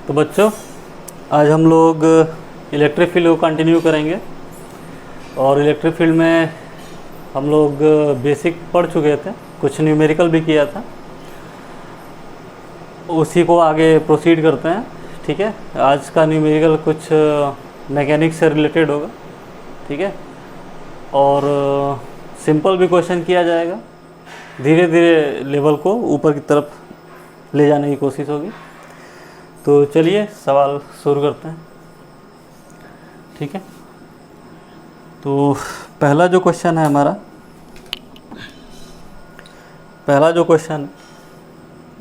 तो बच्चों, आज हम लोग इलेक्ट्रिक फील्ड को कंटिन्यू करेंगे। और इलेक्ट्रिक फील्ड में हम लोग बेसिक पढ़ चुके थे, कुछ न्यूमेरिकल भी किया था, उसी को आगे प्रोसीड करते हैं। ठीक है, आज का न्यूमेरिकल कुछ मैकेनिक्स से रिलेटेड होगा। ठीक है, और सिंपल भी क्वेश्चन किया जाएगा, धीरे धीरे लेवल को ऊपर की तरफ ले जाने की कोशिश होगी। तो चलिए सवाल शुरू करते हैं। ठीक है, तो पहला जो क्वेश्चन है हमारा,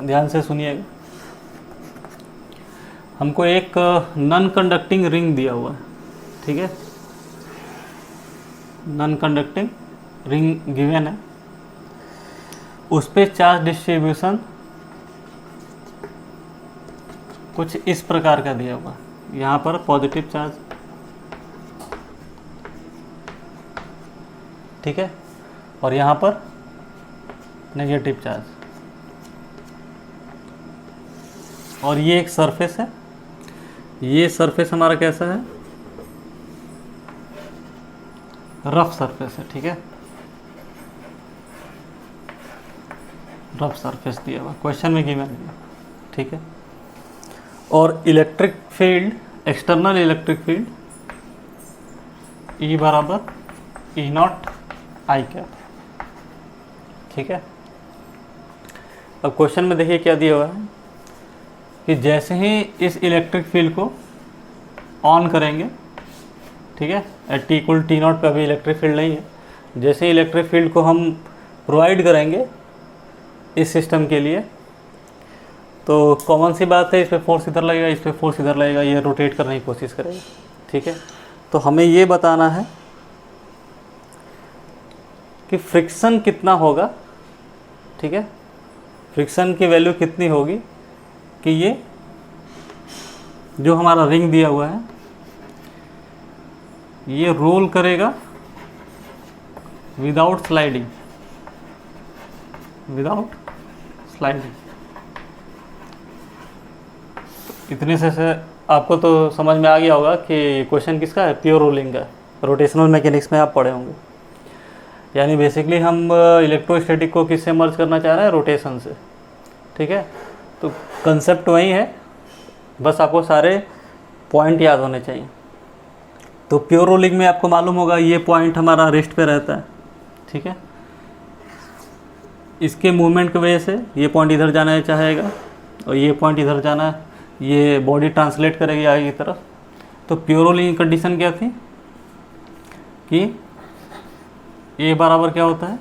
ध्यान से सुनिएगा। हमको एक नॉन कंडक्टिंग रिंग दिया हुआ है। ठीक है, नॉन कंडक्टिंग रिंग गिवन है, उस पे चार्ज डिस्ट्रीब्यूशन कुछ इस प्रकार का दिया हुआ है। यहाँ पर पॉजिटिव चार्ज, ठीक है, और यहाँ पर नेगेटिव चार्ज, और ये एक सरफेस है। ये सरफेस हमारा कैसा है? रफ सरफेस है। ठीक है, रफ सरफेस दिया हुआ क्वेश्चन में गिवन है। ठीक है, और electric field, external electric field E बराबर E नॉट आई कैप। ठीक है, अब क्वेश्चन में देखिए क्या दिया हुआ है कि जैसे ही इस इलेक्ट्रिक फील्ड को ऑन करेंगे, ठीक है, at T equal T not पे अभी इलेक्ट्रिक फील्ड नहीं है, जैसे ही इलेक्ट्रिक फील्ड को हम प्रोवाइड करेंगे इस सिस्टम के लिए, तो कॉमन सी बात है, इस पर फोर्स इधर लगेगा, इस पर फोर्स इधर लगेगा, ये रोटेट करने की कोशिश करेगा। ठीक है, तो हमें ये बताना है कि फ्रिक्शन कितना होगा। ठीक है, फ्रिक्शन की वैल्यू कितनी होगी कि ये जो हमारा रिंग दिया हुआ है ये रोल करेगा विदाउट स्लाइडिंग, इतने से आपको तो समझ में आ गया होगा कि क्वेश्चन किसका है, प्योर रोलिंग का। रोटेशनल मैकेनिक्स में आप पढ़े होंगे। यानी बेसिकली हम इलेक्ट्रोस्टैटिक को किससे मर्ज करना चाह रहे हैं? रोटेशन से। ठीक है, तो कंसेप्ट वही है, बस आपको सारे पॉइंट याद होने चाहिए। तो प्योर रोलिंग में आपको मालूम होगा ये पॉइंट हमारा रेस्ट पे रहता है। ठीक है, इसके मूवमेंट की वजह से ये पॉइंट इधर जाना चाहेगा और ये पॉइंट इधर जाना है, ये बॉडी ट्रांसलेट करेगी आगे की तरफ। तो प्योर रोलिंग की कंडीशन क्या थी कि ए बराबर क्या होता है?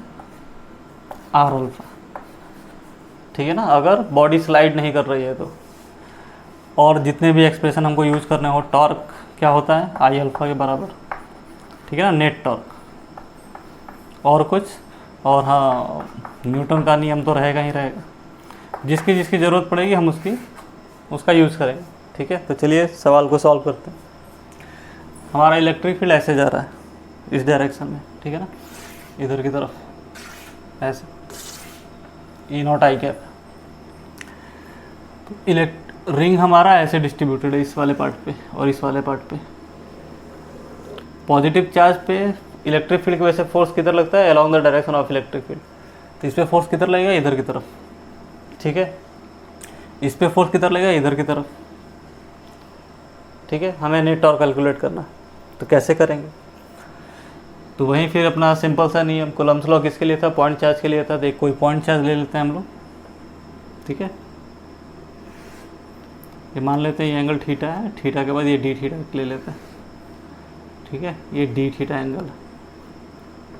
R alpha. ठीक है ना, अगर बॉडी स्लाइड नहीं कर रही है तो। और जितने भी एक्सप्रेशन हमको यूज करने हो, टॉर्क क्या होता है? आई अल्फा के बराबर। ठीक है ना, नेट टॉर्क। और कुछ, और हाँ, न्यूटन का नियम तो रहेगा ही रहेगा, जिसकी जिसकी ज़रूरत पड़ेगी हम उसका यूज़ करेंगे। ठीक है, तो चलिए सवाल को सॉल्व करते हैं। हमारा इलेक्ट्रिक फील्ड ऐसे जा रहा है, इस डायरेक्शन में। ठीक है ना, इधर की तरफ ऐसे, E नॉट आई कैप। तो रिंग हमारा ऐसे डिस्ट्रीब्यूटेड है, इस वाले पार्ट पे और इस वाले पार्ट पे। पॉजिटिव चार्ज पे इलेक्ट्रिक फील्ड की वजह से फोर्स किधर लगता है? Along the direction of electric field. तो इस पर फोर्स किधर लगेगा? इधर की तरफ। ठीक है, इस पे फोर्स किधर लगेगा? इधर की तरफ। ठीक है, हमें नेट टॉर्क कैलकुलेट करना, तो कैसे करेंगे? तो वहीं फिर अपना सिंपल सा नियम, कूलम्ब्स लॉ किसके लिए था? पॉइंट चार्ज के लिए था। तो एक कोई पॉइंट चार्ज ले लेते हैं हम लोग। ठीक है, ये मान लेते हैं ये एंगल थीटा है, थीटा के बाद ये डी थीटा ले लेते हैं। ठीक है, ये डी थीटा एंगल,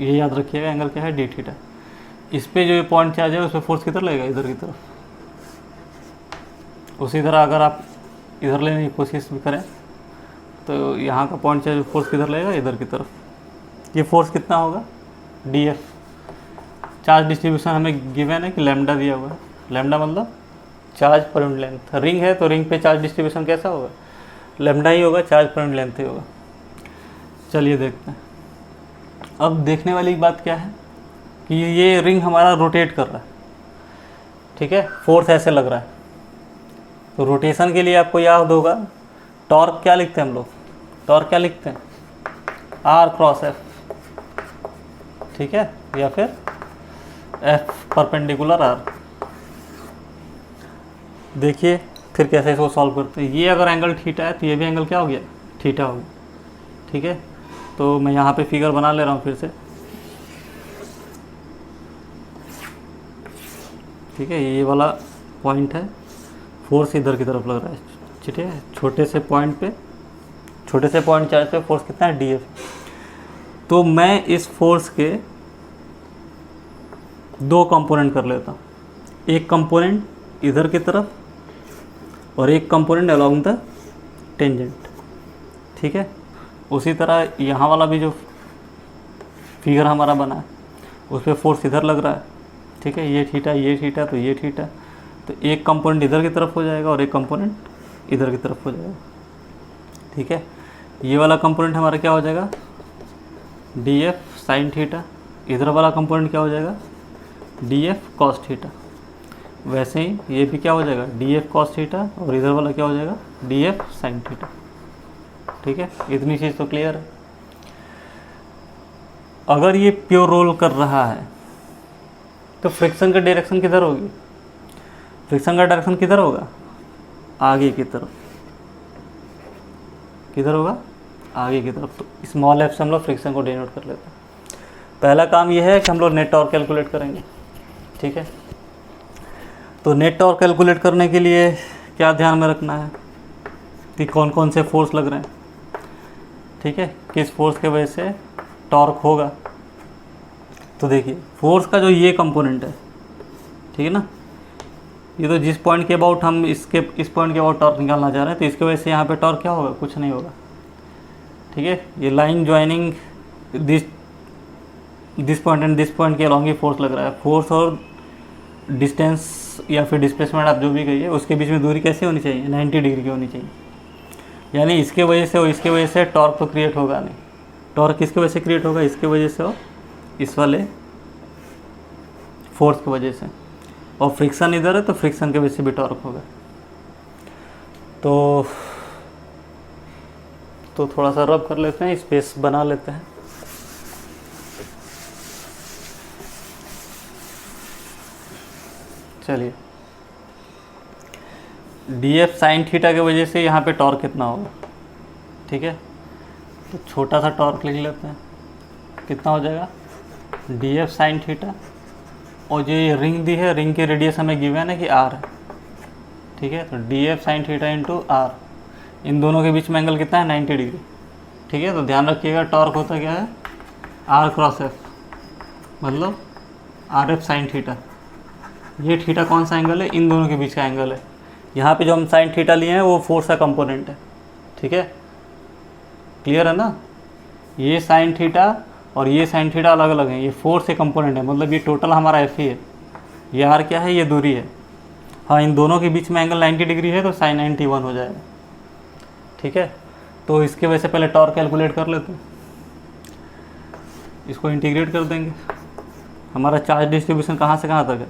ये याद रखिएगा एंगल क्या है? D theta. इस पे जो ये पॉइंट चार्ज है उस पर फोर्स किधर लगेगा? इधर की तरफ। उसी तरह अगर आप इधर लेने की कोशिश भी करें तो यहाँ का पॉइंट चार्ज फोर्स किधर लगेगा? इधर की तरफ। ये फोर्स कितना होगा? D F. चार्ज डिस्ट्रीब्यूशन हमें गिवन है कि लैम्डा दिया हुआ है। लैम्डा मतलब charge per unit length. Ring है तो रिंग पे चार्ज डिस्ट्रीब्यूशन कैसा होगा? लैम्डा ही होगा, चार्ज पर यूनिट लेंथ ही होगा। चलिए देखते हैं। अब देखने वाली बात क्या है कि ये रिंग हमारा रोटेट कर रहा है। ठीक है, फोर्स ऐसे लग रहा है, तो रोटेशन के लिए आपको याद होगा टॉर्क क्या लिखते हैं हम लोग, टॉर्क क्या लिखते हैं, आर क्रॉस एफ, ठीक है, या फिर एफ परपेंडिकुलर आर। देखिए फिर कैसे इसको सॉल्व करते हैं। ये अगर एंगल थीटा है तो ये भी एंगल क्या हो गया, थीटा हो गया, ठीक है। तो मैं यहाँ पे फिगर बना ले रहा हूँ फिर से, ठीक है। ये वाला पॉइंट है, फोर्स इधर की तरफ लग रहा है, ठीक है। छोटे से पॉइंट चार्ज पे फोर्स कितना है, डी एफ। तो मैं इस फोर्स के दो कंपोनेंट कर लेता हूँ, एक कंपोनेंट इधर की तरफ और एक कंपोनेंट अलोंग द टेंजेंट, ठीक है। उसी तरह यहाँ वाला भी जो फिगर हमारा बना है उस पर फोर्स इधर लग रहा है, ठीक है। ये थीटा तो ये थीटा, तो एक कंपोनेंट इधर की तरफ हो जाएगा और एक कंपोनेंट इधर की तरफ हो जाएगा, ठीक है। ये वाला कंपोनेंट हमारा क्या हो जाएगा, डी एफ साइन थीटा, इधर वाला कंपोनेंट क्या हो जाएगा, डी एफ कॉस थीटा। वैसे ही ये भी क्या हो जाएगा, डी एफ कॉस थीटा, और इधर वाला क्या हो जाएगा, डी एफ साइन थीटा, ठीक है। इतनी चीज़ तो क्लियर है। अगर ये प्योर रोल कर रहा है तो फ्रिक्शन का डायरेक्शन किधर होगी, फ्रिक्शन का डायरेक्शन किधर होगा, आगे की तरफ, किधर होगा, आगे की तरफ। तो स्मॉल एफ से हम लोग फ्रिक्शन को डिनोट कर लेते हैं। पहला काम यह है कि हम लोग नेट टॉर्क कैलकुलेट करेंगे, ठीक है। तो नेट टॉर्क कैलकुलेट करने के लिए क्या ध्यान में रखना है कि कौन कौन से फोर्स लग रहे हैं, ठीक है, किस फोर्स के वजह से टॉर्क होगा। तो देखिए फोर्स का जो ये कंपोनेंट है, ठीक है ना, ये तो जिस पॉइंट के अबाउट हम इस पॉइंट के अबाउट टॉर्क निकालना चाह रहे हैं, तो इसके वजह से यहाँ पे टॉर्क क्या होगा, कुछ नहीं होगा, ठीक है। ये line joining this point and this point के अलॉन्ग ही फोर्स लग रहा है। फोर्स और डिस्टेंस या फिर डिस्प्लेसमेंट आप जो भी कहिए, उसके बीच में दूरी कैसी होनी चाहिए, 90 डिग्री की होनी चाहिए। यानी इसके वजह से और इसके वजह से टॉर्क तो क्रिएट होगा नहीं। टॉर्क किसके वजह से क्रिएट होगा, इसके वजह से और इस वाले फोर्स की वजह से। और फ्रिक्शन इधर है तो फ्रिक्शन की वजह से भी टॉर्क होगा। तो थोड़ा सा रब कर लेते हैं, स्पेस बना लेते हैं। चलिए, डी एफ साइन थीटा की वजह से यहाँ पे टॉर्क कितना होगा, ठीक है। तो छोटा सा टॉर्क लिख लेते हैं, कितना हो जाएगा, डी एफ साइन थीटा, और जो ये रिंग दी है, रिंग के रेडियस हमें गिवन है कि आर है, ठीक है। तो D F sine theta into R, इन दोनों के बीच में एंगल कितना है, 90 डिग्री, ठीक है। तो ध्यान रखिएगा टॉर्क होता क्या है, आर क्रॉस एफ, मतलब आर एफ साइन थीटा। ये थीटा कौन सा एंगल है, इन दोनों के बीच का एंगल है। यहाँ पे जो हम साइन थीटा लिए हैं वो फोर्स का कंपोनेंट है, ठीक है। क्लियर है ना, ये साइन थीटा और ये साइन थीटा अलग अलग हैं, ये फोर्स के कंपोनेंट है, मतलब ये टोटल हमारा एफ ही है। ये आर क्या है, ये दूरी है। हाँ, इन दोनों के बीच में एंगल 90 डिग्री है तो साइन 91 हो जाएगा, ठीक है। तो इसके वजह से पहले टॉर्क कैलकुलेट कर लेते हैं, इसको इंटीग्रेट कर देंगे। हमारा चार्ज डिस्ट्रीब्यूशन कहाँ से कहाँ तक है,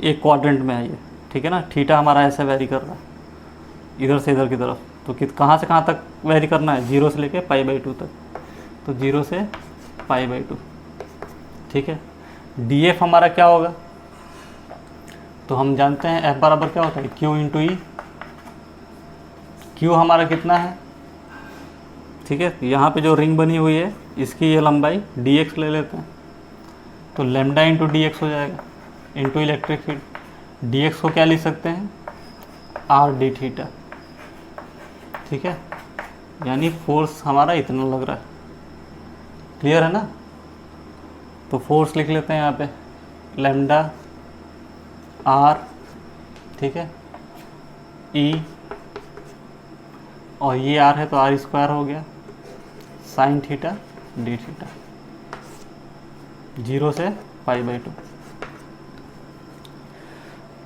एक क्वाड्रेंट में है ये, ठीक है ना। थीटा हमारा ऐसे वेरी कर रहा है इधर से इधर की तरफ, तो कहाँ से कहाँ तक वेरी करना है, 0 से लेके π/2 तक। तो 0 से π/2, ठीक है। डी एफ हमारा क्या होगा, तो हम जानते हैं एफ बराबर क्या होता है, क्यू इंटू ई। क्यू हमारा कितना है, ठीक है। यहाँ पे जो रिंग बनी हुई है इसकी ये लंबाई डी एक्स ले लेते हैं, तो लेमडा इंटू डी एक्स हो जाएगा, into electric field. D x को क्या लिख सकते हैं, आर डी थीटा, ठीक है। यानी फोर्स हमारा इतना लग रहा है, क्लियर है ना। तो फोर्स लिख लेते हैं यहाँ पे, लेमडा आर, ठीक है, ई, और ये आर है तो आर स्क्वायर हो गया, साइन थीटा डी थीटा, 0 से π/2।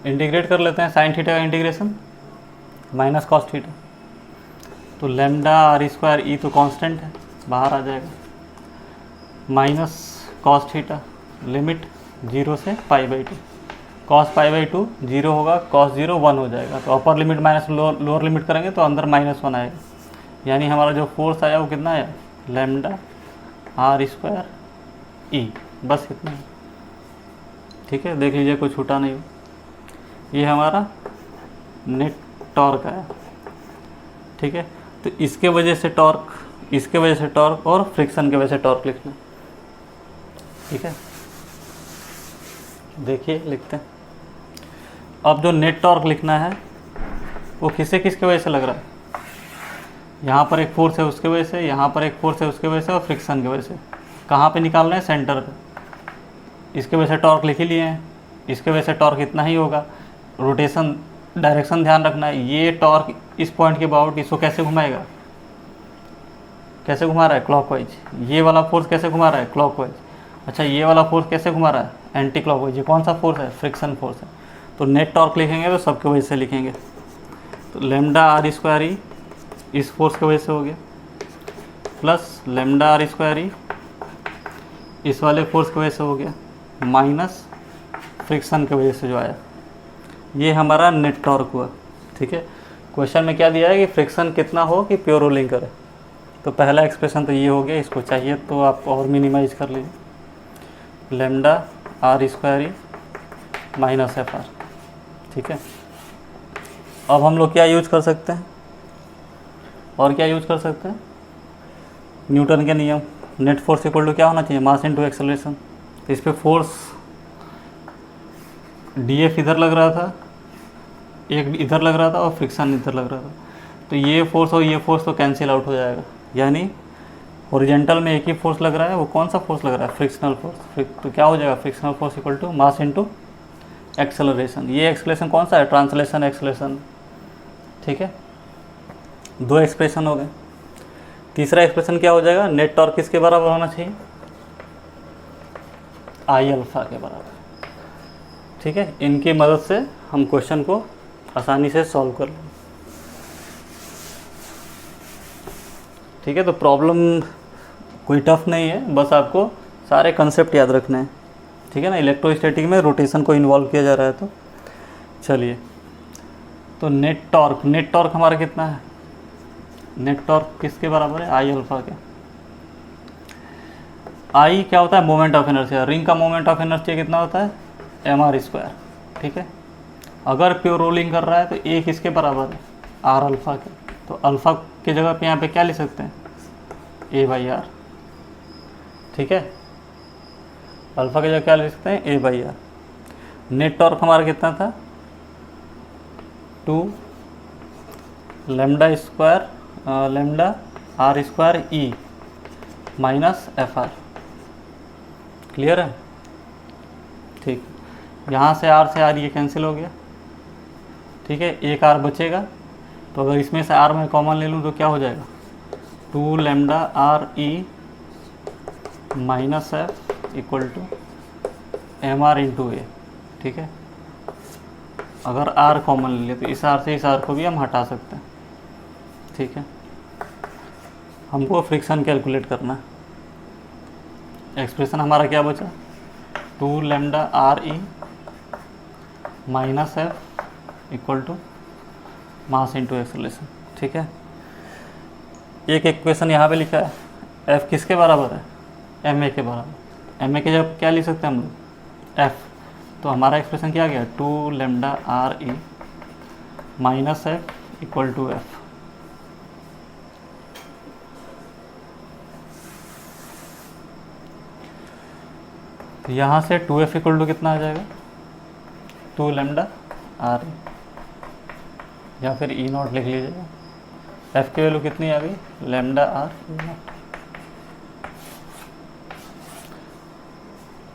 इंटीग्रेट कर लेते हैं, साइन थीटा का इंटीग्रेशन माइनस कॉस थीटा, तो लेमडा आर स्क्वायर ई तो कांस्टेंट है, बाहर आ जाएगा, माइनस कॉस थीटा, लिमिट 0 से π/2। कॉस पाई बाई 2 जीरो होगा, कॉस 0 1 हो जाएगा। तो upper limit minus lower limit करेंगे तो अंदर -1 आएगा, यानी हमारा जो फोर्स आया वो कितना आया, लैम्डा आर स्क्वायर ई, बस इतना है। ठीक है, देख लीजिए कोई छूटा नहीं हो। ये हमारा नेट टॉर्क आया। ठीक है, तो इसके वजह से टॉर्क, इसके वजह से टॉर्क और फ्रिक्शन की वजह से टॉर्क लिखना। ठीक है, देखिए लिखते हैं। अब जो नेट टॉर्क लिखना है वो किसके वजह से लग रहा है, यहाँ पर एक फोर्स है उसके वजह से, यहाँ पर एक फोर्स है उसके वजह से, और फ्रिक्शन की वजह से। कहाँ पे निकाल रहे हैं, सेंटर पे। इसके वजह से टॉर्क लिख ही लिए हैं, इसके वजह से टॉर्क इतना ही होगा। रोटेशन डायरेक्शन ध्यान रखना है, ये टॉर्क इस पॉइंट के अबाउट इसको कैसे घुमाएगा, कैसे घुमा रहा है, क्लॉकवाइज। ये वाला फोर्स कैसे घुमा रहा है, क्लॉकवाइज। अच्छा, ये वाला फोर्स कैसे घुमा रहा है, एंटी क्लॉकवाइज। ये कौन सा फोर्स है, फ्रिक्शन फोर्स है। तो नेट टॉर्क लिखेंगे तो सबके वजह से लिखेंगे। तो लैम्डा आर स्क्वायर ई इस फोर्स की वजह से हो गया, प्लस लैम्डा आर स्क्वायर ई इस वाले फोर्स की वजह से हो गया, माइनस फ्रिक्शन की वजह से जो आया, ये हमारा नेट टॉर्क हुआ। ठीक है, क्वेश्चन में क्या दिया है कि फ्रिक्शन कितना हो कि प्योर रोलिंग करे। तो पहला एक्सप्रेशन तो ये हो गया, इसको चाहिए तो आप और मिनिमाइज कर लीजिए, lambda R square E minus F R. ठीक है, अब हम लोग क्या यूज कर सकते हैं, और क्या यूज कर सकते हैं, न्यूटन के नियम। नेट फोर्स इक्वल टू क्या होना चाहिए, मास इनटू एक्सेलरेशन। तो इस पर फोर्स डीएफ इधर लग रहा था, एक इधर लग रहा था और फ्रिक्शन इधर लग रहा था। तो ये फोर्स और ये फोर्स तो कैंसिल आउट हो जाएगा, यानी हॉरिजॉन्टल में एक ही फोर्स लग रहा है, वो कौन सा फोर्स लग रहा है, फ्रिक्शनल फोर्स। तो क्या हो जाएगा, frictional force equal to mass into acceleration. ये एक्सेलरेशन कौन सा है, ट्रांसलेशन एक्सेलरेशन। ठीक है, दो एक्सप्रेशन हो गए। तीसरा एक्सप्रेशन क्या हो जाएगा, नेट टॉर्क किसके बराबर होना चाहिए, आई अल्फा के बराबर। ठीक है, इनकी मदद से हम क्वेश्चन को आसानी से सॉल्व कर लेंगे। ठीक है, तो प्रॉब्लम कोई टफ नहीं है, बस आपको सारे कंसेप्ट याद रखने हैं। ठीक है ना, इलेक्ट्रोस्टैटिक में रोटेशन को इन्वॉल्व किया जा रहा है। तो चलिए, तो नेट टॉर्क हमारा कितना है, नेट टॉर्क किसके बराबर है, आई अल्फा के। आई क्या होता है, मोमेंट ऑफ इनर्शिया। रिंग का मोमेंट ऑफ इनर्शिया कितना होता है, एम आर स्क्वायर। ठीक है, अगर प्योर रोलिंग कर रहा है तो ए किसके बराबर है, आर अल्फा के। तो अल्फा की जगह पे यहाँ पे क्या लिख सकते हैं, ए बाई आर। ठीक है, अल्फा की जगह क्या लिख सकते हैं, A by R. Net torque हमारा कितना था, 2 lambda square lambda R square E minus F R. Clear है, ठीक। यहाँ से आर ये कैंसिल हो गया। ठीक है, एक आर बचेगा, तो अगर इसमें से आर मैं कॉमन ले लूँ तो क्या हो जाएगा, 2 lambda R E minus F equal to M R into A. ठीक है, अगर आर कॉमन ले लिया तो इस आर से इस आर को भी हम हटा सकते हैं। ठीक है, हमको फ्रिक्शन कैलकुलेट करना है। एक्सप्रेशन हमारा क्या बचा, 2 lambda R E minus F equal to mass into acceleration. ठीक है, एक इक्वेशन यहाँ पे लिखा है, एफ किसके बराबर है, एम ए के बराबर। एम ए के जब क्या लिख सकते हैं हम लोग, एफ। तो हमारा एक्सप्रेशन क्या गया, 2 lambda R E minus F equal to F. तो यहाँ से 2f इक्वल टू कितना आ जाएगा, 2 लैम्डा आर ई, या फिर ई नॉट लिख लीजिएगा। एफ की वैल्यू कितनी आ गई, लैम्डा आर ई नॉट।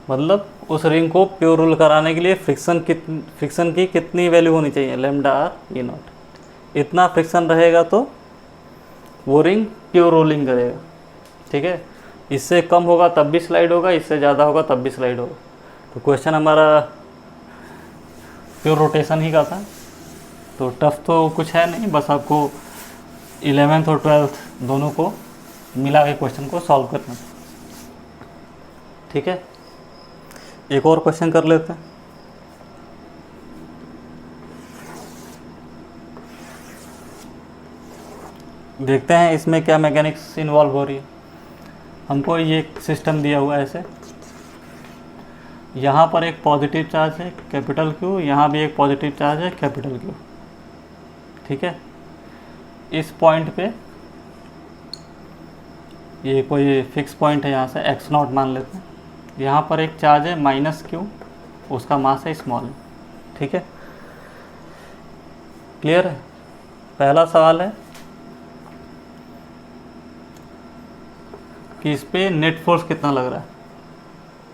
मतलब उस रिंग को प्योर रोल कराने के लिए फ्रिक्शन की कितनी वैल्यू होनी चाहिए, लैम्डा आर ई नॉट। इतना फ्रिक्शन रहेगा तो वो रिंग प्योर रोलिंग करेगा। ठीक है, इससे कम होगा तब भी स्लाइड होगा, इससे ज़्यादा होगा तब भी स्लाइड होगा। तो क्वेश्चन हमारा प्योर रोटेशन ही का था, तो टफ तो कुछ है नहीं, बस आपको 11th और 12th दोनों को मिला के क्वेश्चन को सॉल्व करना। ठीक है, एक और क्वेश्चन कर लेते हैं। देखते हैं इसमें क्या मैकेनिक्स इन्वॉल्व हो रही है। हमको ये सिस्टम दिया हुआ है ऐसे, यहाँ पर एक पॉजिटिव चार्ज है कैपिटल Q, यहाँ भी एक पॉजिटिव चार्ज है कैपिटल Q, ठीक है। इस पॉइंट पे ये कोई फिक्स पॉइंट है, यहाँ से x0 मान लेते हैं। यहाँ पर एक चार्ज है -Q, उसका मास है स्मॉल, ठीक है। क्लियर है। पहला सवाल है कि इस पे नेट फोर्स कितना लग रहा है,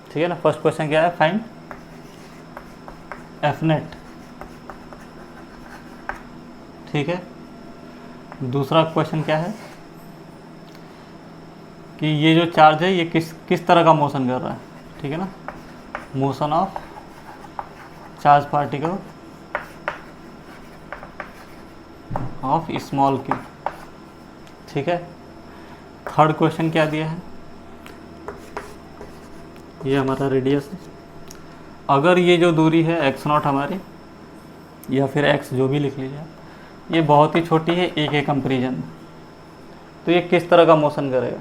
ठीक है ना। फर्स्ट क्वेश्चन क्या है, फाइंड एफ नेट, ठीक है। दूसरा क्वेश्चन क्या है कि ये जो चार्ज है ये किस तरह का मोशन कर रहा है, ठीक है ना। Motion of charge particle of small q, ठीक है। थर्ड क्वेश्चन क्या दिया है, ये हमारा रेडियस है। अगर ये जो दूरी है x0 हमारी, या फिर x जो भी लिख लीजिए, ये बहुत ही छोटी है a के कंपेरिजन में, तो ये किस तरह का मोशन करेगा।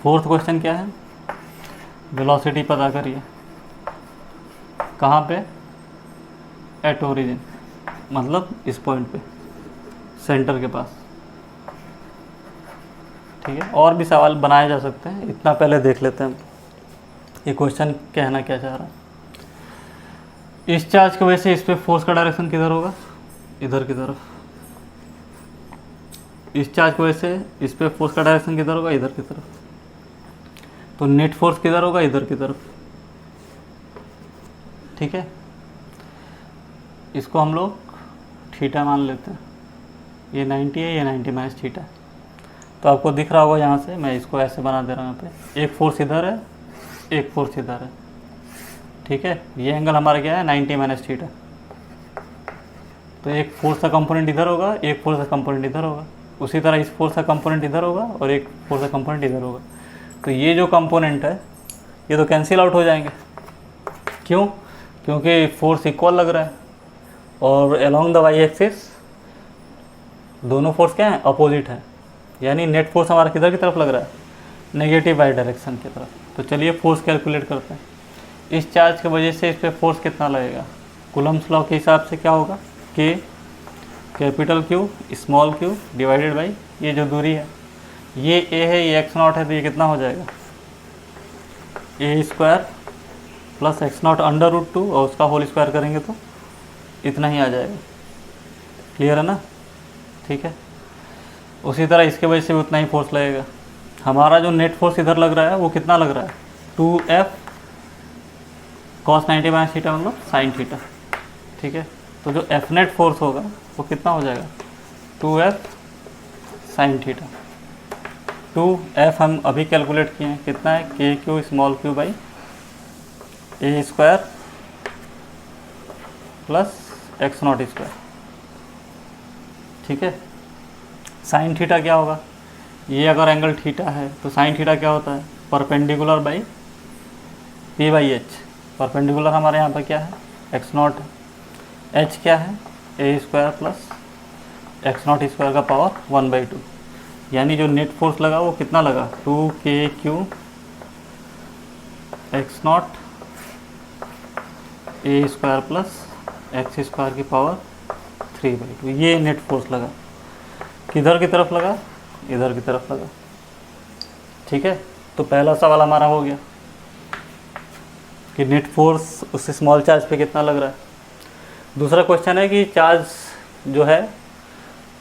फोर्थ क्वेश्चन क्या है, वेलोसिटी पता करिए, कहाँ पे, एट ओरिजिन, मतलब इस पॉइंट पे, सेंटर के पास, ठीक है। और भी सवाल बनाए जा सकते हैं, इतना पहले देख लेते हैं ये क्वेश्चन कहना क्या चाह रहा है। इस चार्ज की वजह से इस पे फोर्स का डायरेक्शन किधर होगा, इधर की तरफ। इस चार्ज की वजह से इस पे फोर्स का डायरेक्शन किधर होगा, इधर की तरफ। तो नेट फोर्स किधर होगा, इधर की तरफ, ठीक है। इसको हम लोग थीटा मान लेते हैं, ये 90 है, ये 90 माइनस थीटा। तो आपको दिख रहा होगा यहाँ से, मैं इसको ऐसे बना दे रहा हूँ। यहाँ पे एक फोर्स इधर है, एक फोर्स इधर है, ठीक है। ये एंगल हमारा क्या है, 90 माइनस थीटा। तो एक फोर्स का कंपोनेंट इधर होगा, एक फोर्स का कंपोनेंट इधर होगा। उसी तरह इस फोर्स का कंपोनेंट इधर होगा और एक फोर्स का कंपोनेंट इधर होगा। तो ये जो कंपोनेंट है ये तो कैंसिल आउट हो जाएंगे। क्यों? क्योंकि फोर्स इक्वल लग रहा है और अलोंग द वाई एक्सिस दोनों फोर्स क्या है, अपोजिट है। यानी नेट फोर्स हमारा किधर की तरफ लग रहा है, नेगेटिव वाई डायरेक्शन की तरफ। तो चलिए फोर्स कैलकुलेट करते हैं। इस चार्ज की वजह से इस पर फोर्स कितना लगेगा, कूलम्ब्स लॉ के हिसाब से क्या होगा, कि capital Q small q divided by ये जो दूरी है, ये a है, ये x0 है, तो ये कितना हो जाएगा, a² प्लस x0 √2 और उसका होल स्क्वायर करेंगे तो इतना ही आ जाएगा। क्लियर है ना, ठीक है। उसी तरह इसके वजह से भी उतना ही फोर्स लगेगा। हमारा जो नेट फोर्स इधर लग रहा है वो कितना लग रहा है, 2f cos 90 माइनस थीटा मतलब साइन थीटा, ठीक है। तो जो एफ नेट फोर्स होगा वो कितना हो जाएगा, 2f साइन थीटा। 2f हम अभी कैलकुलेट किए हैं, कितना है, KQ small q by a² plus x0², ठीक है। साइन थीटा क्या होगा, ये अगर एंगल थीटा है तो साइन थीटा क्या होता है, परपेंडिकुलर बाई p/h। परपेंडिकुलर हमारे यहाँ पर क्या है, x0 है, h क्या है, a² प्लस x0² का पावर 1/2। यानी जो नेट फोर्स लगा वो कितना लगा, 2KQ x0 a² plus x² की पावर 3/2। ये नेट फोर्स लगा, किधर की तरफ लगा, इधर की तरफ लगा, ठीक है। तो पहला सवाल हमारा हो गया कि नेट फोर्स उस स्मॉल चार्ज पे कितना लग रहा है। दूसरा क्वेश्चन है कि चार्ज जो है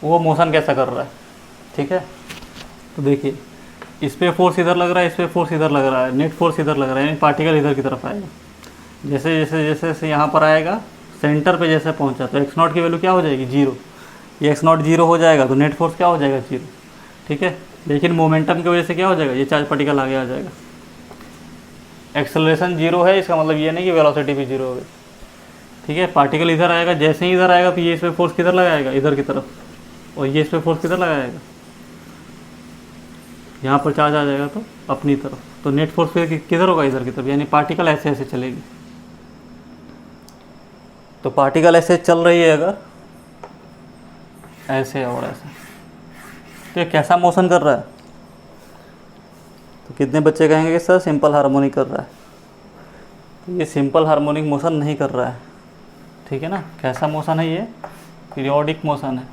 वो मोशन कैसा कर रहा है, ठीक है। तो देखिए इस पे फोर्स इधर लग रहा है, इस पे फोर्स इधर लग रहा है, नेट फोर्स इधर लग रहा है, यानी पार्टिकल इधर की तरफ आएगा। जैसे जैसे जैसे जैसे यहाँ पर आएगा, सेंटर पे जैसे पहुँचा तो x0 की वैल्यू क्या हो जाएगी, 0। ये x0 0 हो जाएगा तो नेट फोर्स क्या हो जाएगा, 0, ठीक है। लेकिन मोमेंटम की वजह से क्या हो जाएगा, ये चार्ज पार्टिकल आगे आ जाएगा। एक्सेलरेशन 0 है, इसका मतलब ये नहीं कि वेलोसिटी भी 0 हो गई, ठीक है। पार्टिकल इधर आएगा, जैसे ही इधर आएगा तो ये इस पर फोर्स किधर लगाएगा, इधर की तरफ, और ये इस पर फोर्स किधर लगाएगा, यहाँ पर चार्ज आ जाएगा तो अपनी तरफ। तो नेट फोर्स फिर किधर होगा, इधर की तरफ, यानी पार्टिकल ऐसे ऐसे चलेगी। तो पार्टिकल ऐसे चल रही है अगर, ऐसे और ऐसे, तो ये कैसा मोशन कर रहा है? तो कितने बच्चे कहेंगे कि सर सिंपल हार्मोनिक कर रहा है। तो ये सिंपल हार्मोनिक मोशन नहीं कर रहा है, ठीक है ना। कैसा मोशन है? ये पीरियोडिक मोशन है,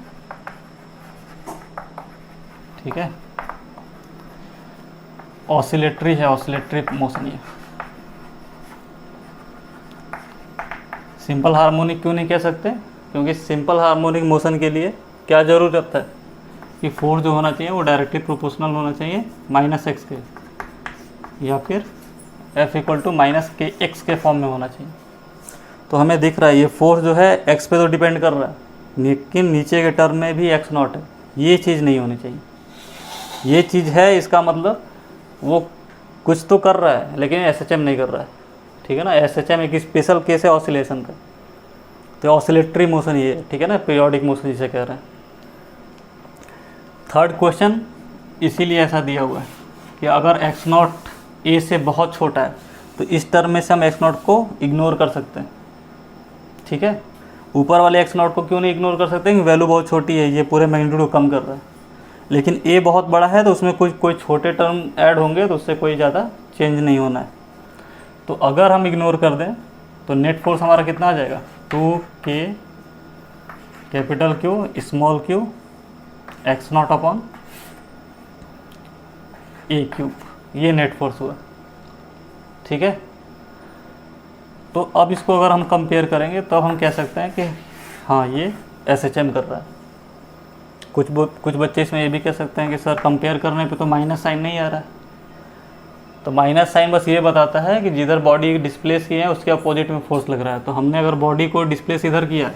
ठीक है। ऑसिलेटरी है, ऑसिलेटरी मोशन। ये सिंपल हार्मोनिक क्यों नहीं कह सकते? क्योंकि सिंपल हार्मोनिक मोशन के लिए क्या ज़रूरत है कि फोर्स जो होना चाहिए वो डायरेक्टली प्रोपोर्शनल होना चाहिए -x के, या फिर F = -kx के फॉर्म में होना चाहिए। तो हमें दिख रहा है ये फोर्स जो है x पे तो डिपेंड कर रहा है, लेकिन नीचे के टर्म में भी x0 है। ये चीज़ नहीं होनी चाहिए। ये चीज़ है, इसका मतलब वो कुछ तो कर रहा है लेकिन SHM नहीं कर रहा है, ठीक है ना। SHM एक स्पेशल केस है ऑसिलेशन का। तो ऑसिलेटरी मोशन ये है, ठीक है ना, पीरियोडिक मोशन जिसे कह रहे हैं। थर्ड क्वेश्चन इसीलिए ऐसा दिया हुआ है कि अगर x0 a से बहुत छोटा है तो इस टर्म में से हम x0 को इग्नोर कर सकते हैं, ठीक है। ऊपर वाले x0 को क्यों नहीं इग्नोर कर सकते? क्योंकि वैल्यू बहुत छोटी है, ये पूरे मैग्नीट्यूड को कम कर रहा है। लेकिन a बहुत बड़ा है तो उसमें कोई छोटे टर्म ऐड होंगे तो उससे कोई ज़्यादा चेंज नहीं होना है। तो अगर हम इग्नोर कर दें तो नेट फोर्स हमारा कितना आ जाएगा? 2k capital Q small q x0 a³। ये नेट फोर्स हुआ, ठीक है। तो अब इसको अगर हम कंपेयर करेंगे तो अब हम कह सकते हैं कि हाँ ये SHM कर रहा है। कुछ बच्चे इसमें ये भी कह सकते हैं कि सर कंपेयर करने पे तो माइनस साइन नहीं आ रहा है। तो माइनस साइन बस ये बताता है कि जिधर बॉडी डिस्प्लेस किए हैं उसके अपोजिट में फोर्स लग रहा है। तो हमने अगर बॉडी को डिस्प्लेस इधर किया है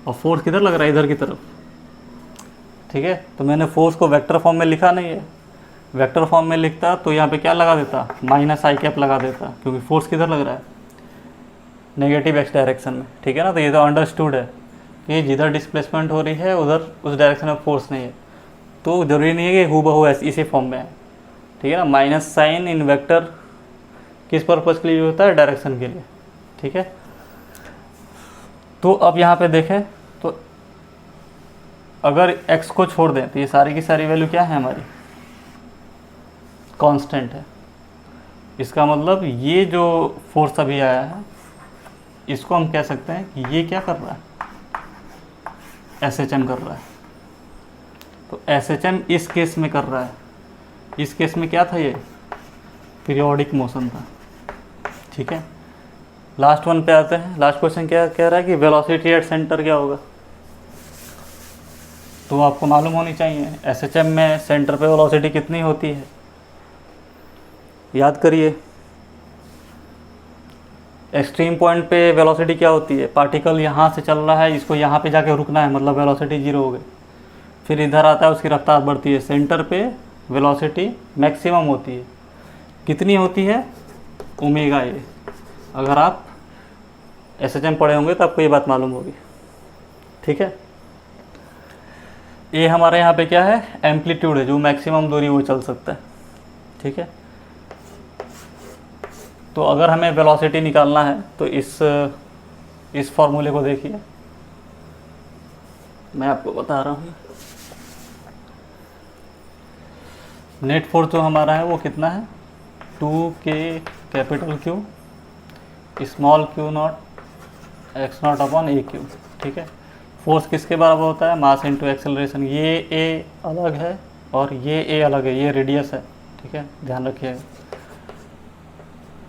और फोर्स किधर लग रहा है? इधर की तरफ, ठीक है। तो मैंने फोर्स को वेक्टर फॉर्म में लिखा नहीं है। वेक्टर फॉर्म में लिखता तो यहाँ पे क्या लगा देता? -i लगा देता, क्योंकि फोर्स किधर लग रहा है? नेगेटिव x डायरेक्शन में, ठीक है ना। तो ये तो अंडरस्टूड है कि जिधर डिस्प्लेसमेंट हो रही है उधर उस डायरेक्शन में फोर्स नहीं है। तो ज़रूरी नहीं है कि हूबहू इसी फॉर्म में है, ठीक है ना। माइनस साइन इन वेक्टर किस पर्पज़ के लिए होता है? डायरेक्शन के लिए, ठीक है। तो अब यहाँ पे देखें तो अगर x को छोड़ दें तो ये सारी की सारी वैल्यू क्या है? हमारी कांस्टेंट है। इसका मतलब ये जो फोर्स अभी आया है इसको हम कह सकते हैं कि ये क्या कर रहा है? SHM कर रहा है। तो SHM इस केस में कर रहा है। इस केस में क्या था? ये पीरियोडिक मोशन था, ठीक है। लास्ट वन पे आते हैं। लास्ट क्वेश्चन क्या कह रहा है कि वेलोसिटी एट सेंटर क्या होगा? तो आपको मालूम होनी चाहिए SHM में सेंटर पे वेलोसिटी कितनी होती है। याद करिए, एक्सट्रीम पॉइंट पे वेलोसिटी क्या होती है? पार्टिकल यहाँ से चल रहा है, इसको यहाँ पे जाके रुकना है, मतलब वेलोसिटी 0 हो गई। फिर इधर आता है, उसकी रफ्तार बढ़ती है। सेंटर पे वेलोसिटी मैक्सिमम होती है। कितनी होती है? Omega A. अगर आप SHM पढ़े होंगे तो आपको ये बात मालूम होगी, ठीक है। ए हमारे यहाँ पे क्या है? एम्पलीट्यूड है, जो मैक्सिमम दूरी वो चल सकता है, ठीक है। तो अगर हमें वेलोसिटी निकालना है तो इस फॉर्मूले को देखिए, मैं आपको बता रहा हूँ। नेट फोर्स जो हमारा है वो कितना है? 2k capital Q small q0 x0 a³, ठीक है। फोर्स किसके बराबर होता है? मास इंटू एक्सेलरेशन। ये a अलग है और ये a अलग है, ये रेडियस है, ठीक है, ध्यान रखिएगा।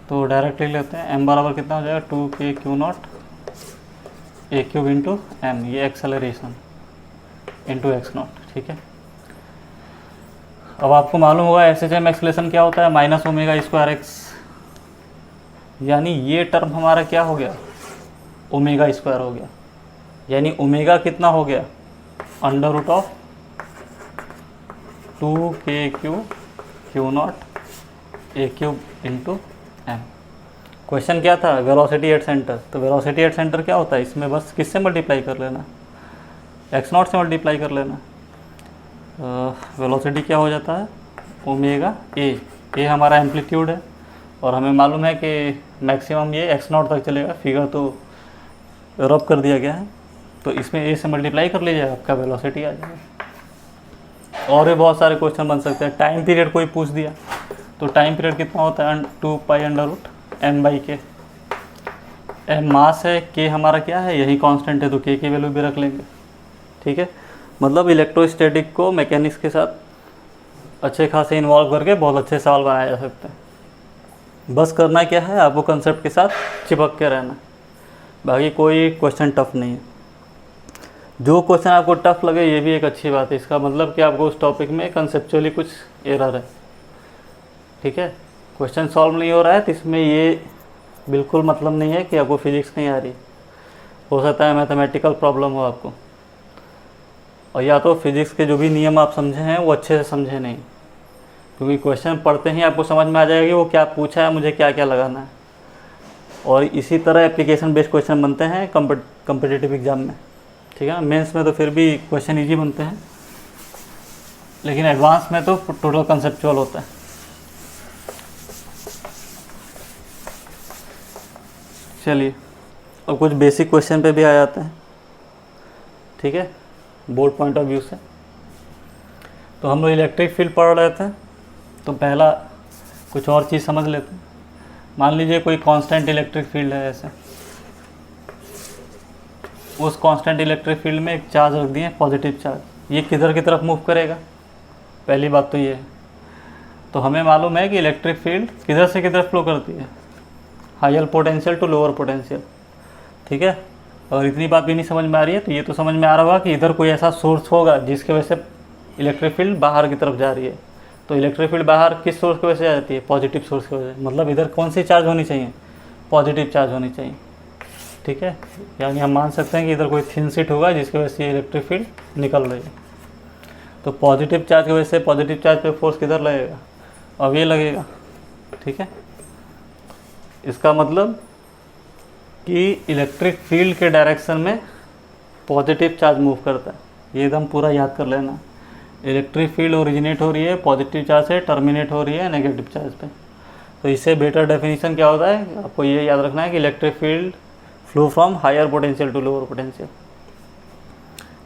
तो डायरेक्टली लेते हैं, m बराबर कितना हो जाएगा? 2k q0 a³ into m, ये एक्सेलरेशन इंटू x0, ठीक है। अब आपको मालूम होगा SHM एक्सेलरेशन क्या होता है? -ω²x, यानी ये टर्म हमारा क्या हो गया? ω² हो गया। यानी ओमेगा कितना हो गया? √2k q q0 a³ into m। Question क्या था? Velocity at centre. तो वेलोसिटी एट सेंटर क्या होता है? इसमें बस किससे मल्टीप्लाई कर लेना? x0 से मल्टीप्लाई कर लेना। वेलोसिटी क्या हो जाता है? Omega A. ए हमारा एम्पलीट्यूड है और हमें मालूम है कि मैक्सिमम ये x0 तक चलेगा। फिगर तो रब कर दिया गया है, तो इसमें ए से मल्टीप्लाई कर लीजिए, आपका वेलोसिटी आ जाएगा। और भी बहुत सारे क्वेश्चन बन सकते हैं। टाइम पीरियड कोई पूछ दिया तो टाइम पीरियड कितना होता है 2π√m/k। m मास है, k हमारा क्या है, यही कांस्टेंट है, तो k की वैल्यू भी रख लेंगे। ठीक है, मतलब इलेक्ट्रोस्टैटिक को मैकेनिक्स के साथ अच्छे खासे इन्वॉल्व करके बहुत अच्छे सवाल बनाए जा सकते हैं। बस करना क्या है, आपको कंसेप्ट के साथ चिपक के रहना, बाकी कोई क्वेश्चन टफ नहीं है। जो क्वेश्चन आपको टफ लगे ये भी एक अच्छी बात है, इसका मतलब कि आपको उस टॉपिक में कंसेप्चुअली कुछ एरर है। ठीक है, क्वेश्चन सॉल्व नहीं हो रहा है तो इसमें ये बिल्कुल मतलब नहीं है कि आपको फिजिक्स नहीं आ रही। हो सकता है मैथमेटिकल प्रॉब्लम हो आपको, और या तो फिजिक्स के जो भी नियम आप समझे हैं वो अच्छे से समझे नहीं, क्योंकि क्वेश्चन पढ़ते ही आपको समझ में आ जाएगा कि वो क्या पूछा है, मुझे क्या क्या लगाना है। और इसी तरह एप्लीकेशन बेस्ड क्वेश्चन बनते हैं कम्पिटिटिव एग्जाम में। ठीक है, मेंस में तो फिर भी क्वेश्चन इजी बनते हैं, लेकिन एडवांस में तो टोटल कंसेप्चुअल होता है। चलिए अब कुछ बेसिक क्वेश्चन पे भी आ जाते हैं। ठीक है, बोर्ड पॉइंट ऑफ व्यू से तो हम लोग इलेक्ट्रिक फील्ड पढ़ रहे थे, तो पहला कुछ और चीज़ समझ लेते हैं। मान लीजिए कोई कांस्टेंट इलेक्ट्रिक फील्ड है, ऐसे उस कांस्टेंट इलेक्ट्रिक फील्ड में एक चार्ज रख दिए, पॉजिटिव चार्ज। ये किधर की तरफ मूव करेगा, पहली बात तो ये है। तो हमें मालूम है कि इलेक्ट्रिक फील्ड किधर से किधर फ्लो करती है, higher potential to lower potential. ठीक है, अगर इतनी बात भी नहीं समझ में आ रही है तो ये तो समझ में आ रहा होगा कि इधर कोई ऐसा सोर्स होगा जिसकी वजह से इलेक्ट्रिक फील्ड बाहर की तरफ जा रही है। तो इलेक्ट्रिक फील्ड बाहर किस सोर्स की वजह से जाती है, पॉजिटिव सोर्स की वजह से। मतलब इधर कौन सी चार्ज होनी चाहिए, पॉजिटिव चार्ज होनी चाहिए। ठीक है, यानी हम मान सकते हैं कि इधर कोई थिन शीट होगा जिसकी वजह से इलेक्ट्रिक फील्ड निकल रही है। तो पॉजिटिव चार्ज की वजह से पॉजिटिव चार्ज पे फोर्स किधर लगेगा, अब ये लगेगा। ठीक है, इसका मतलब कि इलेक्ट्रिक फील्ड के डायरेक्शन में पॉजिटिव चार्ज मूव करता है। ये एकदम पूरा याद कर लेना। इलेक्ट्रिक फील्ड ओरिजिनेट हो रही है पॉजिटिव चार्ज से, टर्मिनेट हो रही है नेगेटिव चार्ज पे। तो इससे बेटर डेफिनेशन क्या होता है, आपको ये याद रखना है कि electric field flow from higher potential to lower potential.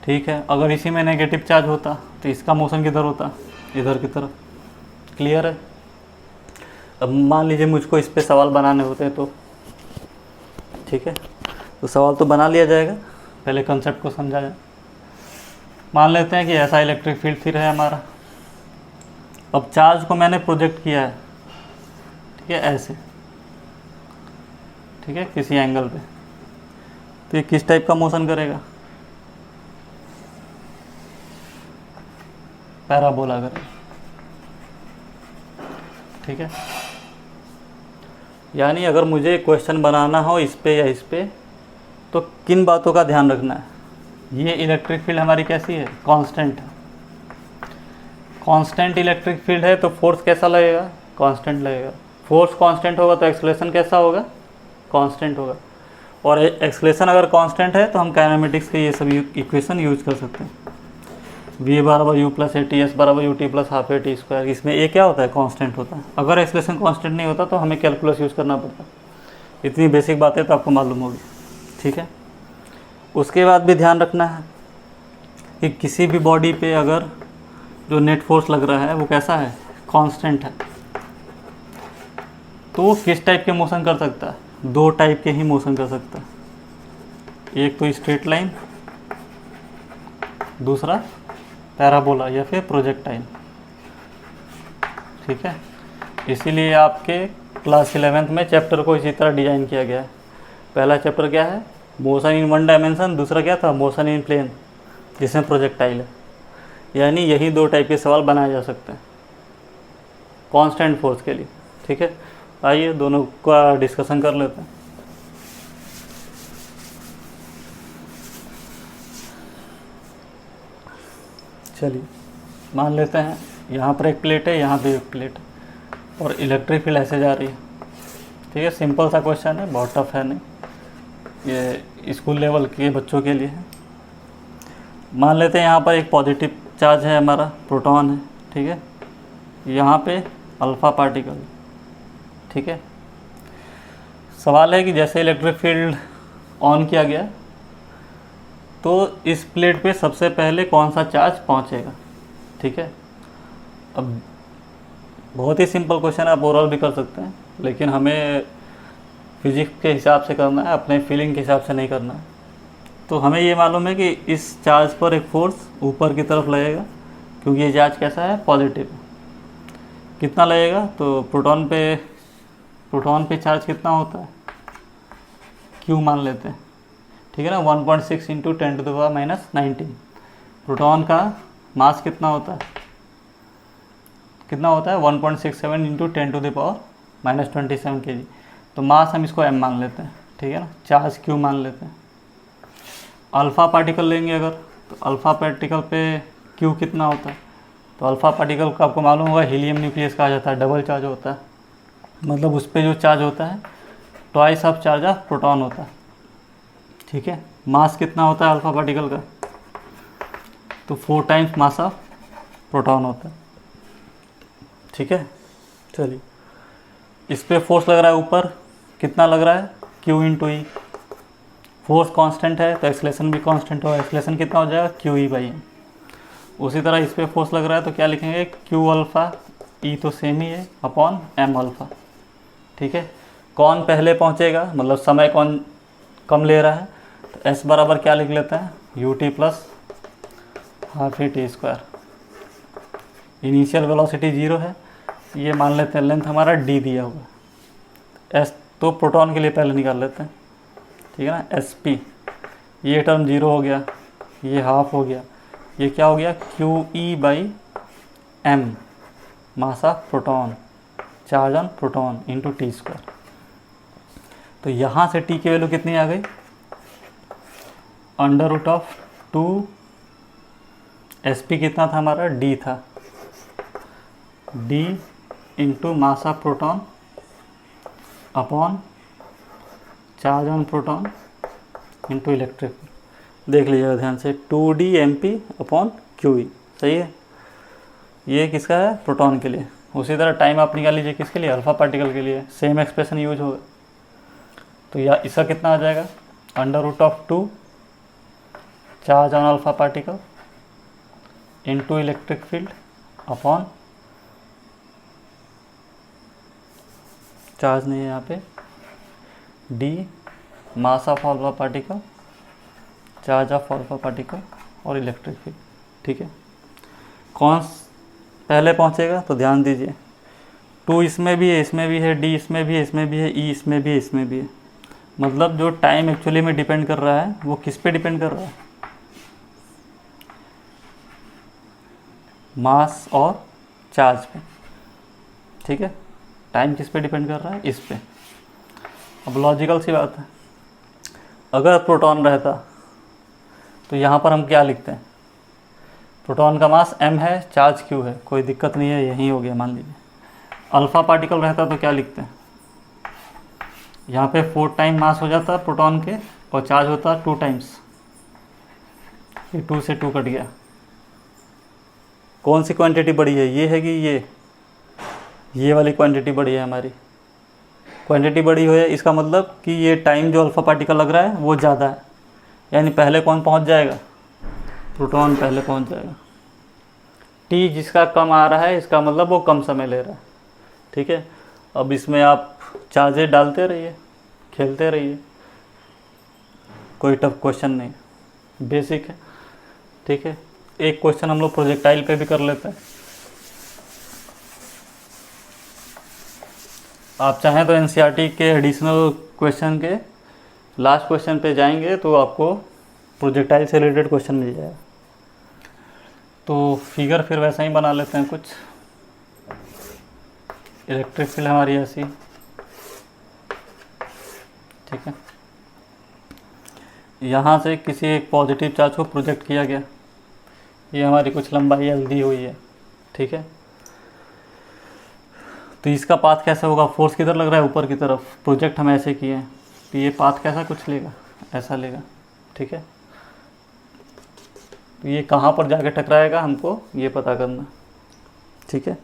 ठीक है, अगर इसी में नेगेटिव चार्ज होता तो इसका मोशन किधर होता, इधर की तरफ। क्लियर है। अब मान लीजिए मुझको इस पे सवाल बनाने होते हैं तो ठीक है, तो सवाल तो बना लिया जाएगा, पहले कंसेप्ट को समझा जाए। मान लेते हैं कि ऐसा इलेक्ट्रिक फील्ड फिर है हमारा। अब चार्ज को मैंने प्रोजेक्ट किया है, ठीक है, ऐसे, ठीक है, किसी एंगल पे, तो ये किस टाइप का मोशन करेगा, पैराबोला करेगा। ठीक है, यानी अगर मुझे क्वेश्चन बनाना हो इस पे या इस पे, तो किन बातों का ध्यान रखना है। ये इलेक्ट्रिक फील्ड हमारी कैसी है, कांस्टेंट है। कांस्टेंट इलेक्ट्रिक फील्ड है तो फोर्स कैसा लगेगा, कांस्टेंट लगेगा। फोर्स कांस्टेंट होगा तो एक्सेलरेशन कैसा होगा, कांस्टेंट होगा। और एक्सेलरेशन अगर कांस्टेंट है तो हम काइनेमेटिक्स के ये सभी इक्वेशन यूज कर सकते हैं। v बराबर u plus A T, S बराबर U T plus half A T square. इसमें ए क्या होता है, कांस्टेंट होता है। अगर एक्सेलरेशन कांस्टेंट नहीं होता तो हमें कैलकुलस यूज़ करना पड़ता। इतनी बेसिक बातें तो आपको मालूम होगी। ठीक है, उसके बाद भी ध्यान रखना है कि किसी भी बॉडी पे अगर जो नेट फोर्स लग रहा है वो कैसा है, कांस्टेंट है, तो वो किस टाइप के मोशन कर सकता है, दो टाइप के ही मोशन कर सकता है। एक तो स्ट्रेट लाइन, दूसरा पैराबोला या फिर प्रोजेक्टाइल। ठीक है, इसीलिए आपके क्लास 11th में चैप्टर को इसी तरह डिज़ाइन किया गया है। पहला चैप्टर क्या है, मोशन इन वन डायमेंशन, दूसरा क्या था, मोशन इन प्लेन, जिसमें प्रोजेक्टाइल है। यानी यही दो टाइप के सवाल बनाए जा सकते हैं कांस्टेंट फोर्स के लिए। ठीक है, आइए दोनों का डिस्कशन कर लेते हैं। चलिए मान लेते हैं यहाँ पर एक प्लेट है, यहाँ पे एक प्लेट है, और इलेक्ट्रिक फील्ड ऐसे जा रही है। ठीक है, सिंपल सा क्वेश्चन है, बहुत टफ है नहीं, ये स्कूल लेवल के बच्चों के लिए है। मान लेते हैं यहाँ पर एक पॉजिटिव चार्ज है, हमारा प्रोटॉन है। ठीक है, यहाँ पे अल्फ़ा पार्टिकल। ठीक है, सवाल है कि जैसे इलेक्ट्रिक फील्ड ऑन किया गया तो इस प्लेट पे सबसे पहले कौन सा चार्ज पहुँचेगा। ठीक है। अब बहुत ही सिंपल क्वेश्चन है, आप ओरल भी कर सकते हैं, लेकिन हमें फिजिक्स के हिसाब से करना है, अपने फीलिंग के हिसाब से नहीं करना है। तो हमें ये मालूम है कि इस चार्ज पर एक फोर्स ऊपर की तरफ लगेगा, क्योंकि ये चार्ज कैसा है, पॉजिटिव। कितना लगेगा, तो प्रोटॉन पे चार्ज कितना होता है, क्यू मान लेते हैं, ठीक है ना, 1.6 इंटू 10⁻⁻19। प्रोटॉन का मास कितना होता है, 1.67 इंटू 10⁻⁻27 kg। तो मास हम इसको m मान लेते हैं, ठीक है ना, चार्ज q मान लेते हैं। अल्फ़ा पार्टिकल लेंगे अगर, तो अल्फ़ा पार्टिकल पे q कितना होता है, तो अल्फ़ा पार्टिकल को आपको मालूम होगा हीलियम न्यूक्लियस कहा जाता है, डबल चार्ज होता है, मतलब उस पर जो चार्ज होता है twice of charge of proton होता है, ठीक है। मास कितना होता है अल्फ़ा पार्टिकल का, तो 4 टाइम्स मास ऑफ प्रोटॉन होता है, ठीक है। चलिए, इस पर फोर्स लग रहा है ऊपर, कितना लग रहा है, Q इंटू ई। फोर्स कांस्टेंट है तो एक्सलेशन भी कांस्टेंट होगा, एक्सलेशन कितना हो जाएगा, QE/m। उसी तरह इस पर फोर्स लग रहा है तो क्या लिखेंगे, Q अल्फ़ा, E तो सेम ही है, अपॉन m अल्फ़ा, ठीक है। कौन पहले पहुंचेगा, मतलब समय कौन कम ले रहा है, तो S बराबर क्या लिख लेते हैं, ut प्लस हाफ ही टी स्क्वायर। इनिशियल वेलोसिटी 0 है, ये मान लेते हैं लेंथ हमारा d दिया हुआ, s तो प्रोटॉन के लिए पहले निकाल लेते हैं, ठीक है ना, sp, ये टर्म 0 हो गया, ये हाफ हो गया, ये क्या हो गया, QE/m, mass of proton, charge on proton into T square. तो यहाँ से t की वैल्यू कितनी आ गई, √2 sp कितना था हमारा, d था, d into mass of proton upon charge on proton into electric. देख लीजिएगा ध्यान से, 2d mp अपॉन QE, सही है। ये किसका है, प्रोटॉन के लिए। उसी तरह टाइम आप निकाल लीजिए किसके लिए, अल्फ़ा पार्टिकल के लिए, सेम एक्सप्रेशन यूज होगा। तो या इसका कितना आ जाएगा, √2 charge on alpha particle into electric field upon, charge नहीं है यहाँ पे, d mass of alpha particle, charge of alpha particle और इलेक्ट्रिक फील्ड, ठीक है। कौन पहले पहुँचेगा, तो ध्यान दीजिए, 2 इसमें भी है, इसमें भी है, d इसमें भी है, इसमें भी है, e इसमें भी है, इसमें भी है। मतलब जो टाइम एक्चुअली में डिपेंड कर रहा है वो किस पे डिपेंड कर रहा है, मास और चार्ज पे, ठीक है। टाइम किस पे डिपेंड कर रहा है, इस पे। अब लॉजिकल सी बात है, अगर प्रोटॉन रहता तो यहाँ पर हम क्या लिखते हैं, प्रोटॉन का मास m है, चार्ज q है, कोई दिक्कत नहीं है, यही हो गया मान लीजिए। अल्फ़ा पार्टिकल रहता तो क्या लिखते हैं, यहाँ पे 4 टाइम मास हो जाता प्रोटॉन के और चार्ज होता 2 टाइम्स, ये 2 से 2 कट गया। कौन सी क्वांटिटी बड़ी है, ये है कि ये वाली क्वांटिटी बड़ी है हमारी, क्वांटिटी बड़ी हो है, इसका मतलब कि ये टाइम जो अल्फ़ा पार्टिकल लग रहा है वो ज़्यादा है, यानी पहले कौन पहुंच जाएगा, प्रोटॉन पहले पहुंच जाएगा। टी जिसका कम आ रहा है इसका मतलब वो कम समय ले रहा है, ठीक है। अब इसमें आप चार्जेस डालते रहिए, खेलते रहिए, कोई टफ क्वेश्चन नहीं, बेसिक है, ठीक है। एक क्वेश्चन हम लोग प्रोजेक्टाइल पे भी कर लेते हैं। आप चाहें तो एनसीईआरटी के एडिशनल क्वेश्चन के लास्ट क्वेश्चन पे जाएंगे तो आपको प्रोजेक्टाइल से रिलेटेड क्वेश्चन मिल जाएगा। तो फिगर फिर वैसा ही बना लेते हैं कुछ। इलेक्ट्रिक फील्ड हमारी ऐसी, ठीक है। यहाँ से किसी एक पॉजिटिव चार्ज को प्रोजेक्ट किया गया, ये हमारी कुछ लंबाई L दी हुई है, ठीक है। तो इसका पाथ कैसे होगा, फोर्स किधर लग रहा है, ऊपर की तरफ, प्रोजेक्ट हम ऐसे किए हैं, तो ये पाथ कैसा कुछ लेगा, ऐसा लेगा, ठीक है। तो ये कहाँ पर जाके टकराएगा हमको ये पता करना, ठीक है।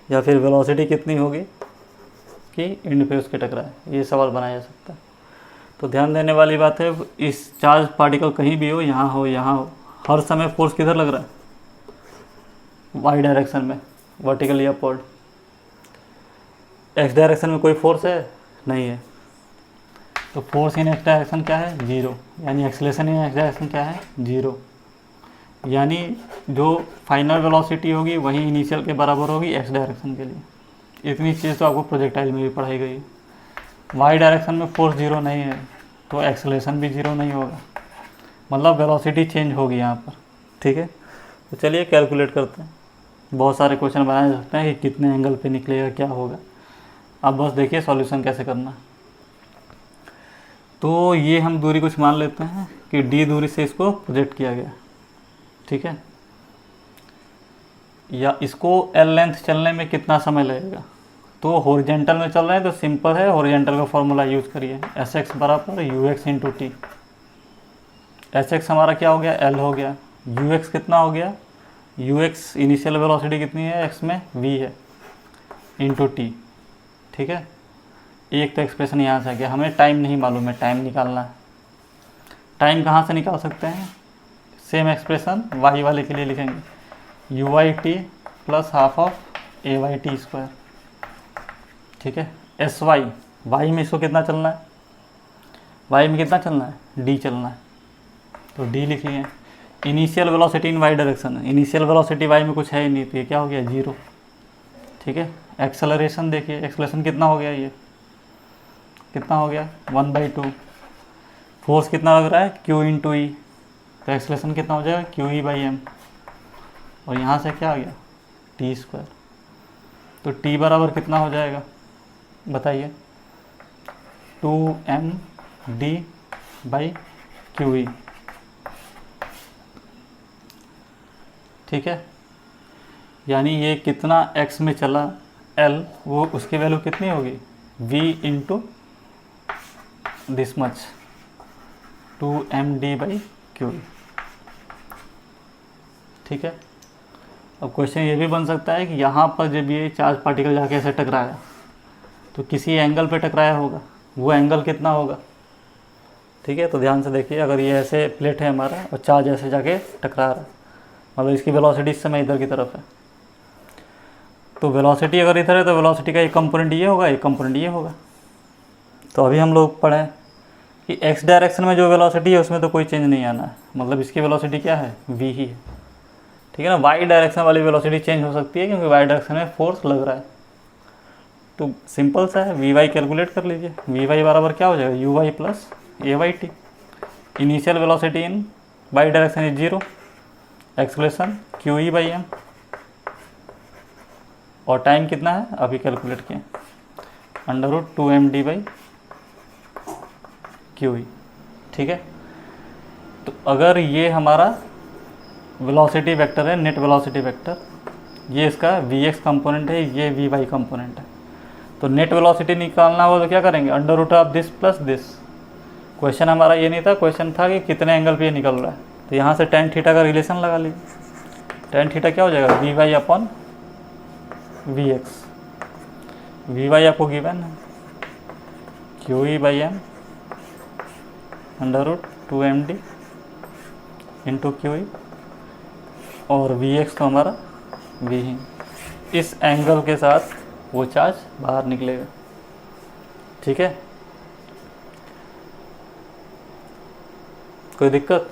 या फिर वेलोसिटी कितनी होगी कि एंड पे उसके टकराए, ये सवाल बनाया जा सकता है। तो ध्यान देने वाली बात है, इस चार्ज पार्टिकल कहीं भी हो, यहाँ हो, यहाँ हो, हर समय फोर्स किधर लग रहा है, वाई डायरेक्शन में वर्टिकली अपवर्ड। एक्स डायरेक्शन में कोई फोर्स है नहीं है, तो फोर्स इन एक्स डायरेक्शन क्या है 0, यानी एक्सेलरेशन इन एक्स डायरेक्शन क्या है 0, यानी जो फाइनल वेलोसिटी होगी वही इनिशियल के बराबर होगी एक्स डायरेक्शन के लिए। इतनी चीज़ तो आपको प्रोजेक्टाइल में भी पढ़ाई गई है। वाई डायरेक्शन में फोर्स 0 नहीं है तो एक्सेलरेशन भी 0 नहीं होगा, मतलब वेलोसिटी चेंज होगी यहाँ पर। ठीक है, तो चलिए कैलकुलेट करते हैं। बहुत सारे क्वेश्चन बनाए जा सकते हैं कि कितने एंगल पे निकलेगा, क्या होगा। अब बस देखिए सॉल्यूशन कैसे करना। तो ये हम दूरी कुछ मान लेते हैं कि d दूरी से इसको प्रोजेक्ट किया गया। ठीक है, या इसको l लेंथ चलने में कितना समय लगेगा। तो हॉरिजेंटल में चल रहे हैं तो सिंपल है, हॉरिजेंटल का फॉर्मूला यूज़ करिए, एस एक्स बराबर you x into T. S x हमारा क्या हो गया l हो गया, यू एक्स कितना हो गया, यू एक्स इनिशियल वेलोसिटी कितनी है x में v है इंटू टी। ठीक है, एक तो एक्सप्रेशन यहाँ से आ गया। हमें टाइम नहीं मालूम है, टाइम निकालना है। टाइम कहाँ से निकाल सकते हैं, सेम एक्सप्रेशन y वाले के लिए लिखेंगे U Y T plus half of A Y T square. ठीक है, एस वाई, वाई में इसको कितना चलना है, वाई में कितना चलना है डी चलना है, तो डी लिख लिए। Initial velocity in Y direction है, इनिशियल वेलोसिटी वाई में कुछ है ही नहीं, तो ये क्या हो गया 0। ठीक है, एक्सेलरेशन देखिए, एक्सेलरेशन कितना हो गया, ये कितना हो गया 1/2। फोर्स कितना लग रहा है Q इंटू ई, तो एक्सेलरेशन कितना हो जाएगा QE/m, और यहाँ से क्या आ गया टी स्क्वायर। तो t बराबर कितना हो जाएगा बताइए, 2md/QE। ठीक है, यानी ये कितना x में चला l, वो उसकी वैल्यू कितनी होगी v into this much 2md/QE। ठीक है, अब क्वेश्चन ये भी बन सकता है कि यहाँ पर जब ये चार्ज पार्टिकल जाके ऐसे टकराया तो किसी एंगल पे टकराया होगा, वो एंगल कितना होगा। ठीक है, तो ध्यान से देखिए, अगर ये ऐसे प्लेट है हमारा और चार्ज ऐसे जाके टकरा रहा है, मतलब इसकी वेलोसिटी इस समय इधर की तरफ है, तो वेलोसिटी अगर इधर है तो वेलोसिटी का एक कंपोनेंट ये होगा, एक कंपोनेंट ये होगा। तो अभी हम लोग पढ़े कि एक्स डायरेक्शन में जो वेलोसिटी है उसमें तो कोई चेंज नहीं आना है, मतलब इसकी वेलोसिटी क्या है v ही है। ठीक है ना, वाई डायरेक्शन वाली वेलोसिटी चेंज हो सकती है क्योंकि वाई डायरेक्शन में फोर्स लग रहा है। तो सिंपल सा है, वी वाई कैलकुलेट कर लीजिए। वी वाई बराबर क्या हो जाएगा, U Y plus A Y T. Initial velocity in Y direction is 0, acceleration QE/m, और टाइम कितना है अभी कैलकुलेट किए, √2md/QE। ठीक है, तो अगर ये हमारा वेलोसिटी वेक्टर है, नेट वेलोसिटी वेक्टर, ये इसका Vx कंपोनेंट है, ये Vy कंपोनेंट है, तो नेट वेलोसिटी निकालना हो तो क्या करेंगे, √of this plus this. Question हमारा ये नहीं था, क्वेश्चन था कि कितने एंगल पे ये निकल रहा है, तो यहाँ से tan थीटा का रिलेशन लगा लीजिए। tan थीटा क्या हो जाएगा, Vy/Vx। Vy आपको गिवन है QE/m √2md इंटू QE, और Vx तो हमारा v ही। इस एंगल के साथ वो चार्ज बाहर निकलेगा। ठीक है, कोई दिक्कत।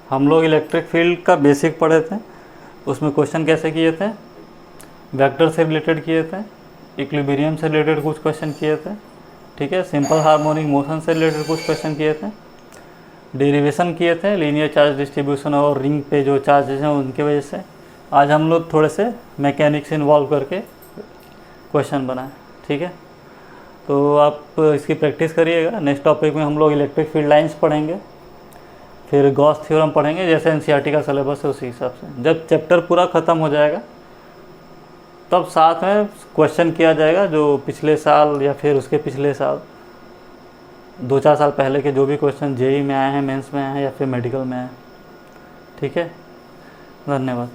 हम लोग इलेक्ट्रिक फील्ड का बेसिक पढ़े थे, उसमें क्वेश्चन कैसे किए थे, वेक्टर से रिलेटेड किए थे, इक्विलिब्रियम से रिलेटेड कुछ क्वेश्चन किए थे। ठीक है, सिंपल हार्मोनिक मोशन से रिलेटेड कुछ क्वेश्चन किए थे, डेरिवेशन किए थे लीनियर चार्ज डिस्ट्रीब्यूशन और रिंग पे जो चार्जेस हैं उनके वजह से। आज हम लोग थोड़े से मैकेनिक्स इन्वॉल्व करके क्वेश्चन बनाए। ठीक है, तो आप इसकी प्रैक्टिस करिएगा। नेक्स्ट टॉपिक में हम लोग इलेक्ट्रिक फील्ड लाइंस पढ़ेंगे, फिर गॉस थ्योरम पढ़ेंगे, जैसे एनसीईआरटी का सिलेबस है उसी हिसाब से। जब चैप्टर पूरा ख़त्म हो जाएगा तब साथ में क्वेश्चन किया जाएगा जो पिछले साल या फिर उसके पिछले साल 2-4 साल पहले के जो भी क्वेश्चन जेईई में आए हैं, मेंस में आए हैं या फिर मेडिकल में आए हैं। ठीक है, धन्यवाद।